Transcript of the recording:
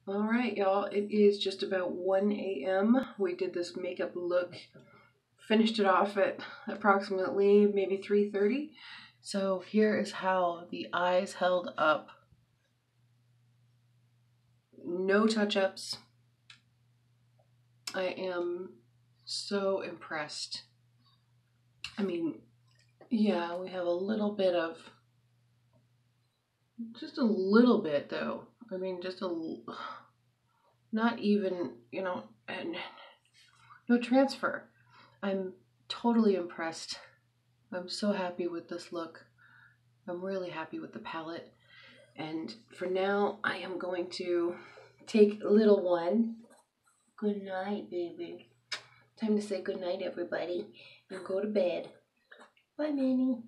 All right, y'all. It is just about 1 a.m. We did this makeup look, finished it off at approximately maybe 3:30. So here is how the eyes held up. No touch-ups. I am so impressed. I mean, yeah, we have a little bit of, just a little bit though. I mean, not even, and no transfer. I'm totally impressed. I'm so happy with this look. I'm really happy with the palette. And for now, I am going to take little one. Good night, baby. Time to say good night, everybody, and go to bed. Bye, Manny.